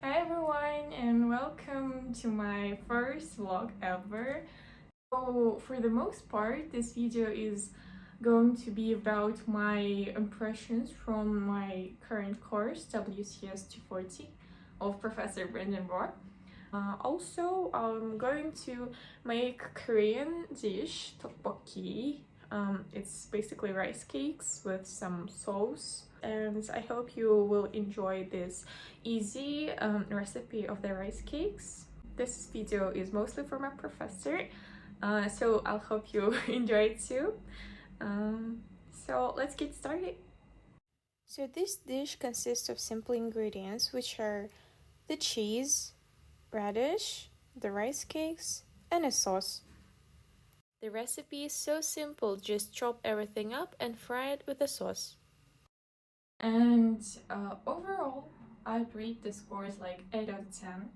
Hi everyone and welcome to my first vlog ever. So for the most part, this video is going to be about my impressions from my current course, WCS 240 of Professor Brendan Rohr. Also, I'm going to make Korean dish, tteokbokki. It's basically rice cakes with some sauce, and I hope you will enjoy this easy recipe of the rice cakes. This video is mostly for my professor, so I'll hope you enjoy it too. So let's get started. So this dish consists of simple ingredients, which are the cheese, radish, the rice cakes, and a sauce. The recipe is so simple, just chop everything up and fry it with the sauce. And overall, I'd rate the scores like 8 out of 10.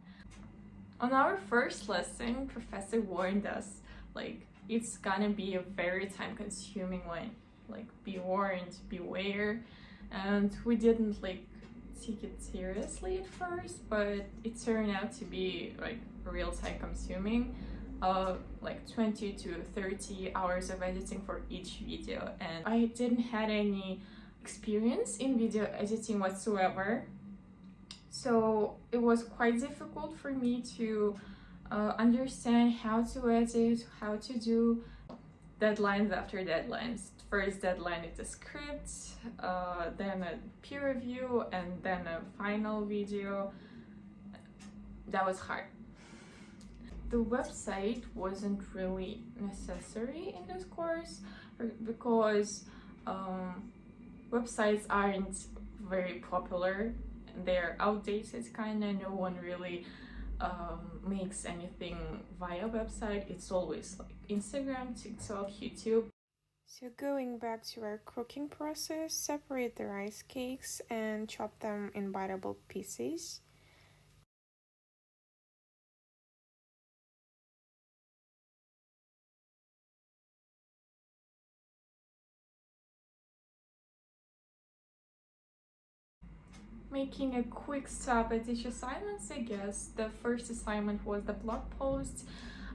On our first lesson, Professor warned us, like, it's gonna be a very time-consuming one. Like, be warned, beware. And we didn't, like, take it seriously at first, but it turned out to be, like, real time-consuming. Like 20 to 30 hours of editing for each video, and I didn't had any experience in video editing whatsoever, so it was quite difficult for me to understand how to edit, how to do deadlines after deadlines. First deadline is a script, then a peer review, and then a final video. That was hard. The website wasn't really necessary in this course because websites aren't very popular. They're outdated kinda. No one really makes anything via website. It's always like Instagram, TikTok, YouTube. So going back to our cooking process, separate the rice cakes and chop them in biteable pieces. Making a quick stop at each assignments, I guess. The first assignment was the blog post.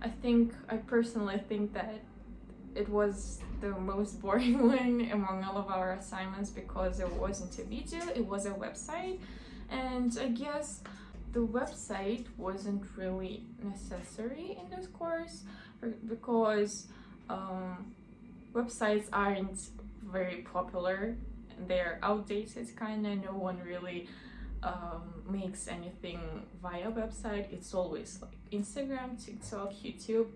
I personally think that it was the most boring one among all of our assignments because it wasn't a video, it was a website. And I guess the website wasn't really necessary in this course because websites aren't very popular. They're outdated kinda. No one really makes anything via website. It's always like Instagram, TikTok, YouTube.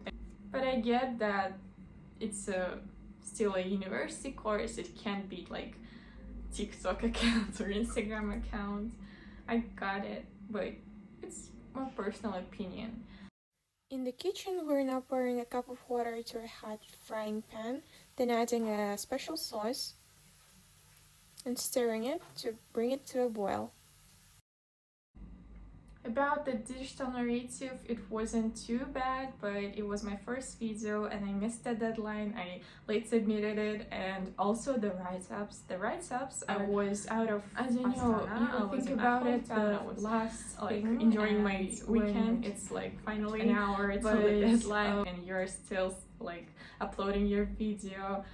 But I get that it's still a university course. It can't be like TikTok account or Instagram account. I got it, but it's my personal opinion. In the kitchen, we're now pouring a cup of water to a hot frying pan, then adding a special sauce and stirring it to bring it to a boil. About the digital narrative, it wasn't too bad, but it was my first video and I missed the deadline. I late submitted it, and also the write-ups. I was out of, I don't know, you think about it, the last, like, enjoying my weekend, it's like finally an hour to the deadline and you're still like uploading your video,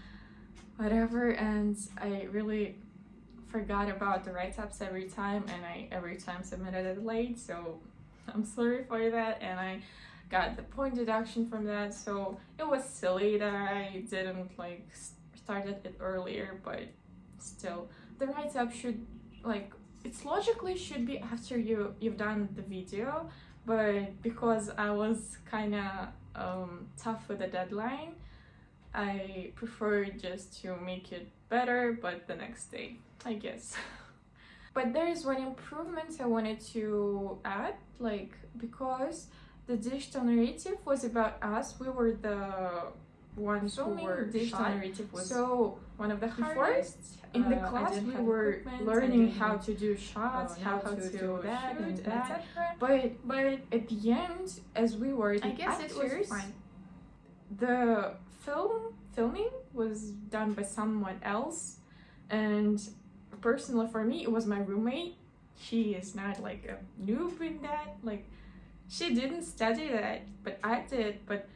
whatever, and I really forgot about the write-ups every time, and I every time submitted it late, so I'm sorry for that, and I got the point deduction from that, so it was silly that I didn't like started it earlier, but still the write-up should, like, it's logically should be after you've done the video, but because I was kind of tough with the deadline, I prefer just to make it better, but the next day, I guess. But there is one improvement I wanted to add, like, because the digital narrative was about us, we were the ones who were digital narrative was so one of the hardest. In the class we were learning how to do shots, how to do that and that, but at the end, as we were the actors, the filming was done by someone else, and personally for me it was my roommate, she is not like a noob in that. Like, she didn't study that, but I did. But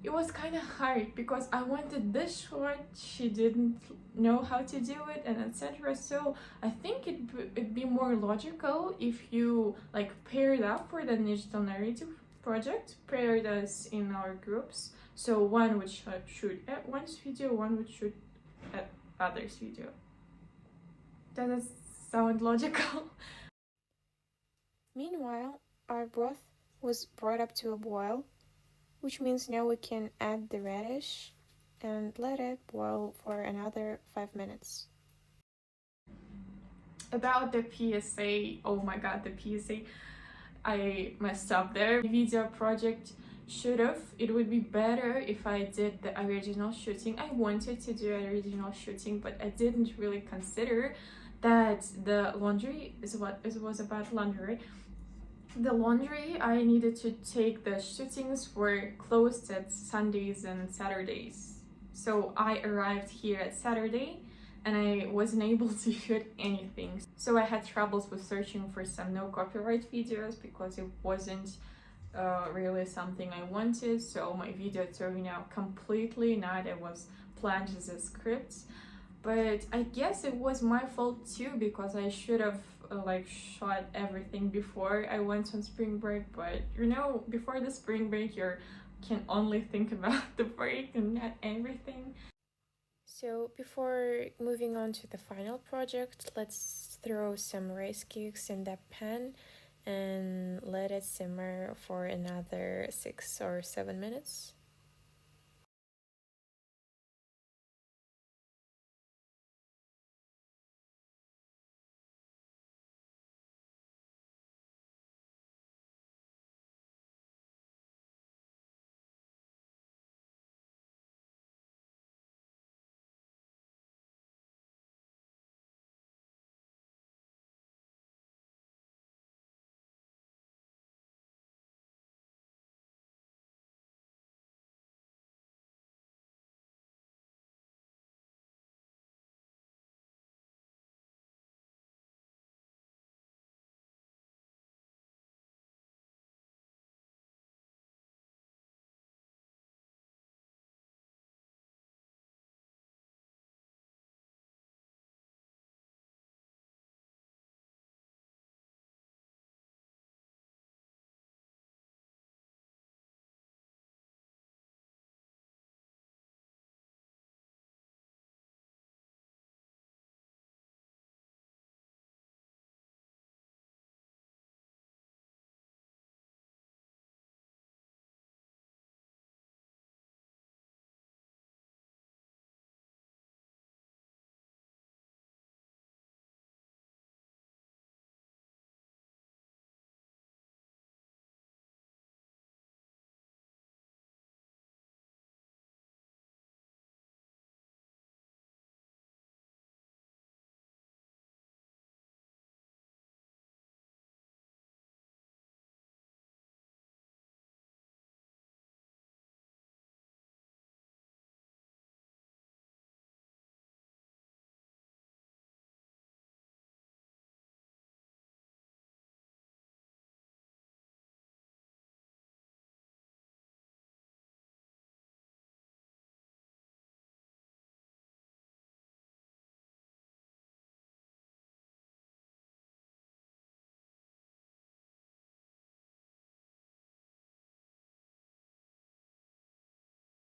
it was kind of hard because I wanted this short, she didn't know how to do it, and etc. So I think it'd be more logical if you like paired up for the digital narrative project, paired us in our groups. So one would shoot at one's video, one would shoot at others' video. Does it sound logical? Meanwhile, our broth was brought up to a boil, which means now we can add the radish and let it boil for another 5 minutes. About the PSA, oh my god, the PSA, I messed up there. The video project it would be better if I did the original shooting. I wanted to do original shooting, but I didn't really consider that the laundry is what it was about laundry. The laundry, I needed to take the shootings were closed at Sundays and Saturdays. So I arrived here at Saturday and I wasn't able to shoot anything. So I had troubles with searching for some no copyright videos because it wasn't really something I wanted. So my video turned out completely not it was planned as a script. But I guess it was my fault too because I should have like shot everything before I went on spring break. But you know, before the spring break you can only think about the break and not everything. So before moving on to the final project, let's throw some rice cakes in that pan and let it simmer for another 6 or 7 minutes.